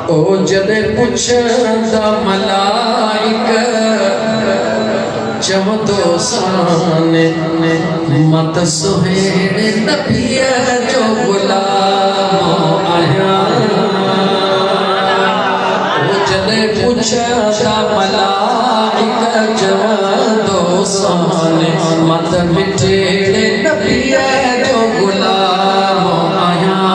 ओ जदे पुछंदा मलाइका चवंदो साने मत सुहेड़े नबीअ जो गुलाम आहियां। ओ जदे पुछंदा मलाइका चवंदो साने मत मिठेड़े नबीअ जो गुलाम आहियां।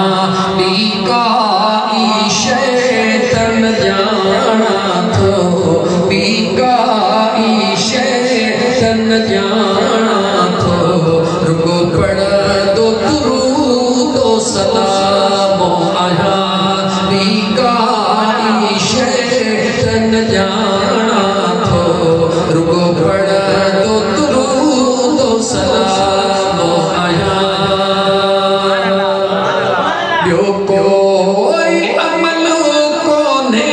रुको पढ़ दो दुरूद ओ सलाम आहियां। बीकाई शैतन जाना थो रुको पढ़ दो दुरूद ओ सलाम आहियां। ॿियो कोई अमल कोन्हे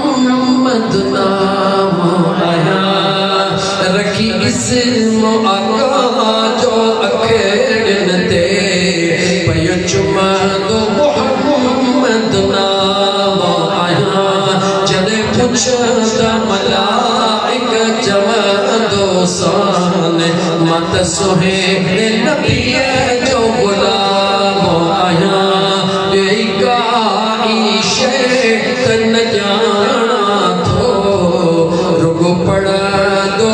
मोहम्मद नाम आया रखी इसमो आका जो अखेड़न ते पयो चुमादो मोहम्मद नाम आया। जदे पुछंदा मलाइका चवंदो साने मत सुहेड़े नबीअ जो गुलाम आया। शैतन जाना थो रुगो पढ़ दो